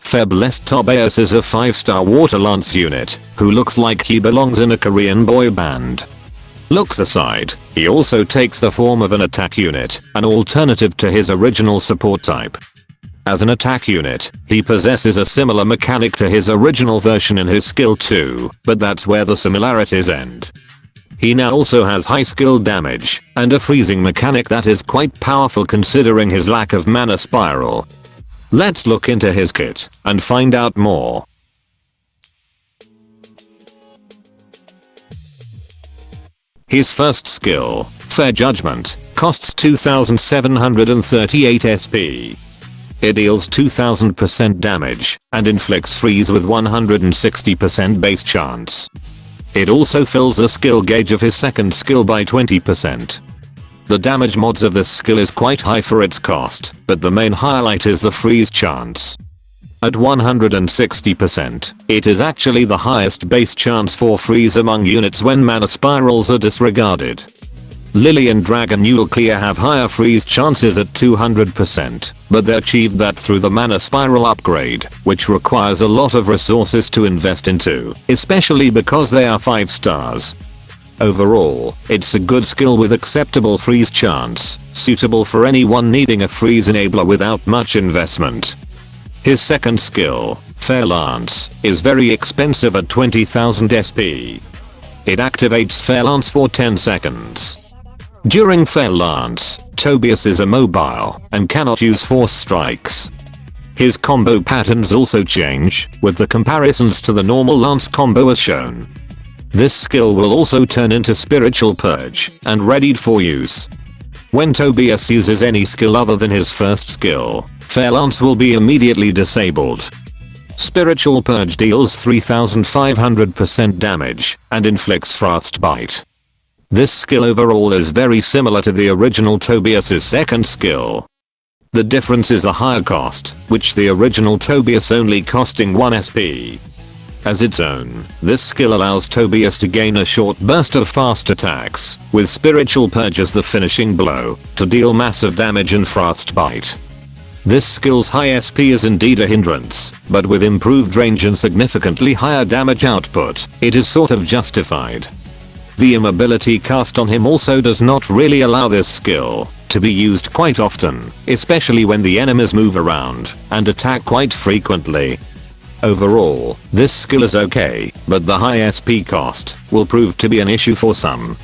Faeblessed Tobias is a 5-star water lance unit who looks like he belongs in a Korean boy band. Looks aside, he also takes the form of an attack unit, an alternative to his original support type. As an attack unit, he possesses a similar mechanic to his original version in his skill 2, but that's where the similarities end. He now also has high skill damage and a freezing mechanic that is quite powerful considering his lack of mana spiral. Let's look into his kit and find out more. His first skill, Fair Judgment, costs 2738 SP. It deals 2000% damage and inflicts freeze with 160% base chance. It also fills the skill gauge of his second skill by 20%. The damage mods of this skill is quite high for its cost, but the main highlight is the freeze chance. At 160%, it is actually the highest base chance for freeze among units when mana spirals are disregarded. Lily and Dragon Nuclear have higher freeze chances at 200%, but they achieved that through the mana spiral upgrade, which requires a lot of resources to invest into, especially because they are 5 stars. Overall, it's a good skill with acceptable freeze chance, suitable for anyone needing a freeze enabler without much investment. His second skill, Fair Lance, is very expensive at 20,000 SP. It activates Fair Lance for 10 seconds. During Fair Lance, Tobias is immobile and cannot use force strikes. His combo patterns also change, with the comparisons to the normal lance combo as shown. This skill will also turn into Spiritual Purge and readied for use. When Tobias uses any skill other than his first skill, Fair Lance will be immediately disabled. Spiritual Purge deals 3500% damage and inflicts Frostbite. This skill overall is very similar to the original Tobias's second skill. The difference is a higher cost, which the original Tobias only costing 1 SP. As its own, this skill allows Tobias to gain a short burst of fast attacks, with Spiritual Purge as the finishing blow, to deal massive damage and Frostbite. This skill's high SP is indeed a hindrance, but with improved range and significantly higher damage output, it is sort of justified. The immobility cast on him also does not really allow this skill to be used quite often, especially when the enemies move around and attack quite frequently. Overall, this skill is okay, but the high SP cost will prove to be an issue for some.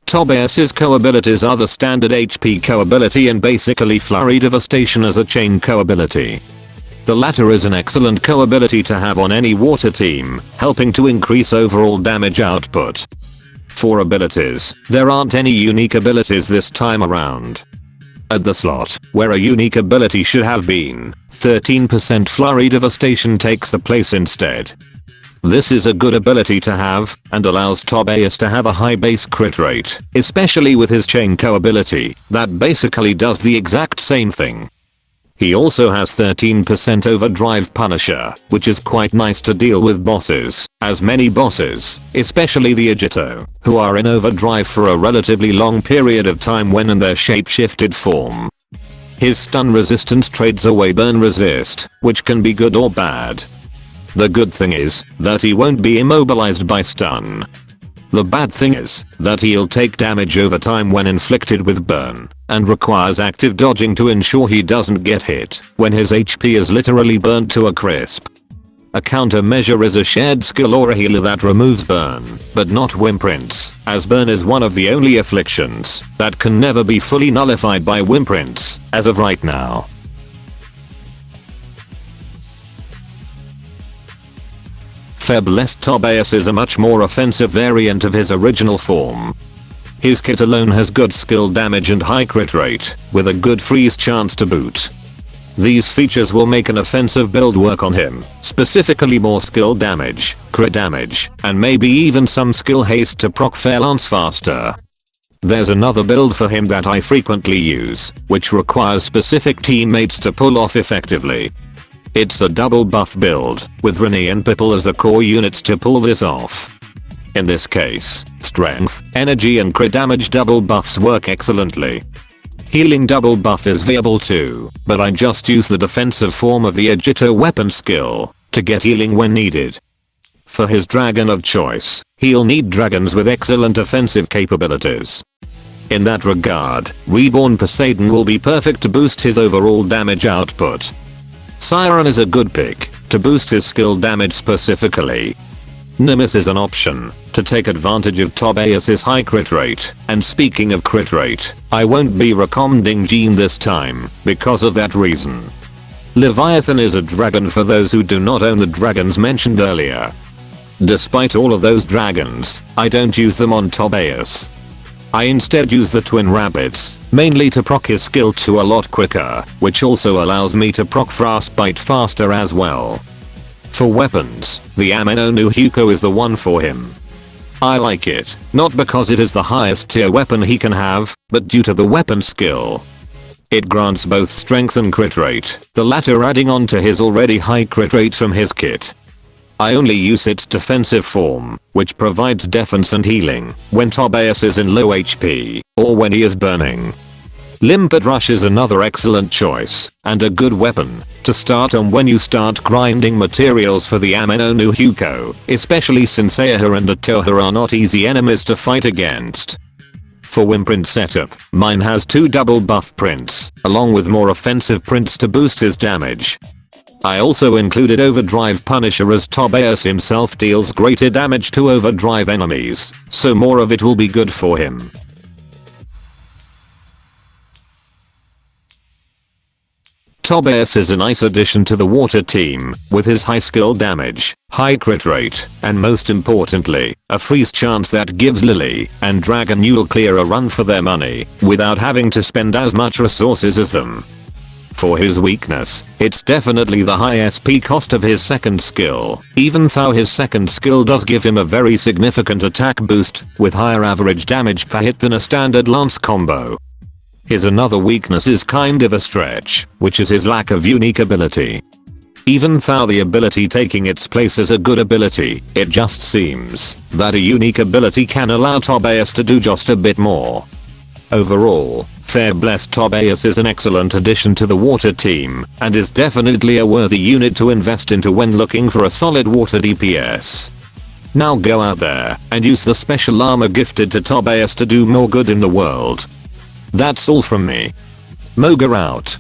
Tobias's co-abilities are the standard HP co-ability and basically Flurry Devastation as a chain co-ability. The latter is an excellent co-ability to have on any water team, helping to increase overall damage output. For abilities, there aren't any unique abilities this time around. At the slot, where a unique ability should have been, 13% Flurry Devastation takes the place instead. This is a good ability to have, and allows Tobias to have a high base crit rate, especially with his chain co-ability, that basically does the exact same thing. He also has 13% Overdrive Punisher, which is quite nice to deal with bosses, as many bosses, especially the Agito, who are in overdrive for a relatively long period of time when in their shape-shifted form. His stun resistance trades away burn resist, which can be good or bad. The good thing is that he won't be immobilized by stun. The bad thing is that he'll take damage over time when inflicted with burn, and requires active dodging to ensure he doesn't get hit when his HP is literally burnt to a crisp. A countermeasure is a shared skill or a healer that removes burn, but not Whimprints, as burn is one of the only afflictions that can never be fully nullified by Whimprints, as of right now. Faeblessed Tobias is a much more offensive variant of his original form. His kit alone has good skill damage and high crit rate, with a good freeze chance to boot. These features will make an offensive build work on him, specifically more skill damage, crit damage, and maybe even some skill haste to proc Fair Lance faster. There's another build for him that I frequently use, which requires specific teammates to pull off effectively. It's a double buff build, with Renee and Pipple as the core units to pull this off. In this case, strength, energy and crit damage double buffs work excellently. Healing double buff is viable too, but I just use the defensive form of the Agito weapon skill to get healing when needed. For his dragon of choice, he'll need dragons with excellent offensive capabilities. In that regard, Reborn Poseidon will be perfect to boost his overall damage output. Siren is a good pick to boost his skill damage specifically. Nimbus is an option to take advantage of Tobias's high crit rate, and speaking of crit rate, I won't be recommending Jean this time because of that reason. Leviathan is a dragon for those who do not own the dragons mentioned earlier. Despite all of those dragons, I don't use them on Tobias. I instead use the twin rabbits, mainly to proc his skill 2 a lot quicker, which also allows me to proc Frostbite faster as well. For weapons, the Ameno no Huko is the one for him. I like it, not because it is the highest tier weapon he can have, but due to the weapon skill. It grants both strength and crit rate, the latter adding on to his already high crit rate from his kit. I only use its defensive form, which provides defense and healing when Tobias is in low HP, or when he is burning. Limpet Rush is another excellent choice, and a good weapon to start on when you start grinding materials for the Ameno no Huko, especially since Aeha and Atoha are not easy enemies to fight against. For Wimprint setup, mine has 2 double buff prints, along with more offensive prints to boost his damage. I also included Overdrive Punisher as Tobias himself deals greater damage to overdrive enemies, so more of it will be good for him. Tobias is a nice addition to the water team, with his high skill damage, high crit rate, and most importantly, a freeze chance that gives Lily and Dragon Yule Clear a run for their money, without having to spend as much resources as them. For his weakness, it's definitely the high SP cost of his second skill, even though his second skill does give him a very significant attack boost, with higher average damage per hit than a standard lance combo. His another weakness is kind of a stretch, which is his lack of unique ability. Even though the ability taking its place is a good ability, it just seems that a unique ability can allow Tobias to do just a bit more. Overall, Faeblessed Tobias is an excellent addition to the water team, and is definitely a worthy unit to invest into when looking for a solid water DPS. Now go out there and use the special armor gifted to Tobias to do more good in the world. That's all from me. Moga out.